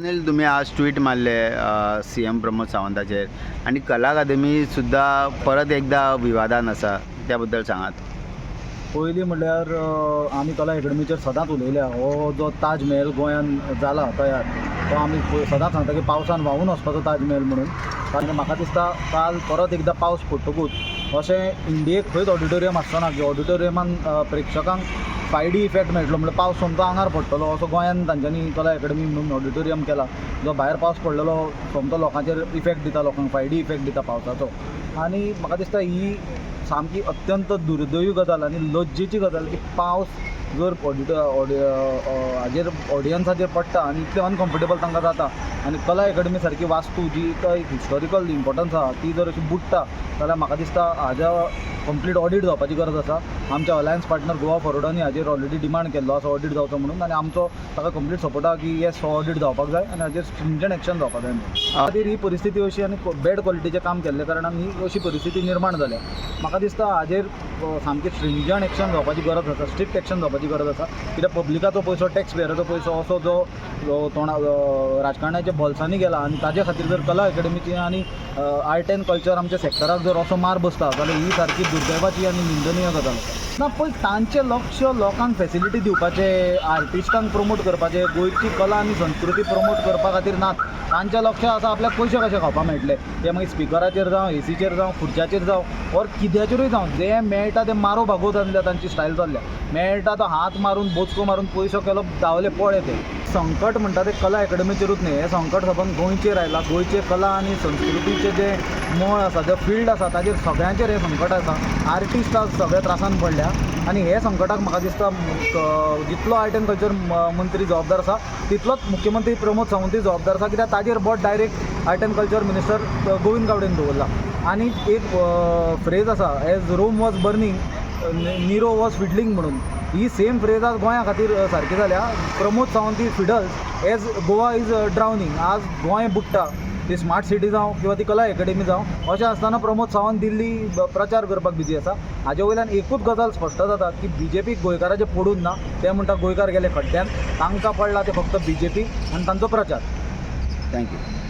अनिल, तुम्ही आज ट्विट मारले CM प्रमोद सावंताचेर आणि कला अकादमी सुद्धा परत एकदा विवादान आसा, त्याबद्दल सांगात. पयलीं म्हणल्यार आमी कला अकॅडमीचेर सदांच उलयल्या. हो जो ताज महल गोंयान जाला तयार, तो आमी सदांच सांगता की पावसान व्हांवून वचपाचो ताज महल म्हणून. कारण म्हाका दिसता काल परत एकदा पावस पडटकूच अशें इंडियेक खंयच ऑडिटोरियम आसचो की ऑडिटोरियमान प्रेक्षकांक 5D इफेक्ट मेळटलो, म्हणजे पावस सोमतो आंगार पडटलो असो गोंयान तांच्यांनी कला अकॅडमी म्हणून ऑडिटोरियम केला. जो भायर पावस पडलेलो सोमतो लोकांचेर इफेक्ट दिता, लोकांक 5D इफेक्ट दिता पावसाचो. आनी म्हाका दिसता ही सामकी अत्यंत दुर्दैवी गजाल आनी लज्जेची गजाल की पावस जर हाजेर ऑडियन्साचेर पडटा आनी इतलें अनकम्फर्टेबल तांकां जाता आनी कला अकॅडमी सारकी वास्तू जी एक हिस्टॉरिकल इम्पॉर्टन्स आसा ती जर अशी बुडटा जाल्यार म्हाका दिसता हाज्या कंप्लीट ऑडीट जावपाची गरज आसा. आमच्या अलायन्स पार्टनर गोवा फॉरवर्डांनी हाजेर ऑलरेडी डिमांड केल्लो आसा ऑडीट जावचो म्हणून, आनी आमचो ताका कंप्लीट सपोर्ट आहा की येस हो ऑडीट जावपाक जाय आनी हाजेर स्ट्रिंजंट एक्शन जावपाक जाय म्हणून. खातीर ही परिस्थिती अशी आनी बॅड क्वॉलिटीचें काम केल्ल्या कारणान ही अशी परिस्थिती निर्माण जाल्या. म्हाका दिसता हाजेर सामकी स्ट्रिंजंट एक्शन जावपाची गरज आसा, स्ट्रिक्ट एक्शन जावपाची गरज आसा. कित्याक पब्लिकाचो पयसो, टॅक्स पेयराचो पयसो असो जो राजकारणाच्या भोलसांनी गेला आनी ताजे खातीर जर कला अकॅडमीची आनी आर्ट एंड कल्चर आमच्या सॅक्टराक जर असो मार बसता जाल्यार ही सारकी दुर्दैवाची आनी निंदनीय गजाल आसा. ना पळय, तांचें लक्ष लोकांक फेसिलिटी दिवपाचें, आर्टिस्टांक प्रमोट करपाचें, गोंयची कला आनी संस्कृती प्रमोट करपा खातीर नात. तांचें लक्ष आसा आपल्याक पयशे कशे खावपाक मेळटले. ते मागीर स्पिकराचेर जावं, एसीचेर जावं, खुर्च्याचेर जावं ऑर कित्याचेरूय जावं, जें मेळटा तें मारो भागो जाल्ल्या तांची स्टायल जाल्ल्या. मेळटा तो हात मारून बोचको मारून पयसो केलो धांवले पळे ते. संकट म्हणटा ते कला अकॅडमीचेरूच न्ही, हें संकट सबंद गोंयचेर आयलां. गोंयचे कला आनी संस्कृतीचें जें मळ आसा, जें फिल्ड आसा ताचेर सगळ्यांचेर हें संकट आसा. आर्टिस्ट आज सगळ्या त्रासान पडल्या आनी हे संकटाक म्हाका दिसता जितलो आर्ट एंड कल्चर मंत्री जबाबदार आसा तितलोच मुख्यमंत्री प्रमोद सावंतूय जबाबदार आसा. कित्याक ताजेर बोट direct art and culture minister Govind गावडेन दवरला. आनी एक फ्रेज आसा, as Rome was burning Nero was fiddling म्हणून. ही सेम फ्रेज आज गोंया खातीर सारकी जाल्या. Pramod Sawant is fiddles as Goa is drowning. आज गोंय बुडटा, ती स्मार्ट सिटी जावं किंवा ती कला अकॅडमी जावं, अशें आसतना प्रमोद सावंत दिल्ली प्रचार करपाक बिजी आसा. हाजे वयल्यान एकूच गजाल स्पश्ट जाता की BJP गोंयकाराचें पडून ना. ते म्हणटा गोंयकार गेले खड्ड्यान, तांकां पडला ते फक्त BJP आनी तांचो प्रचार. थँक्यू.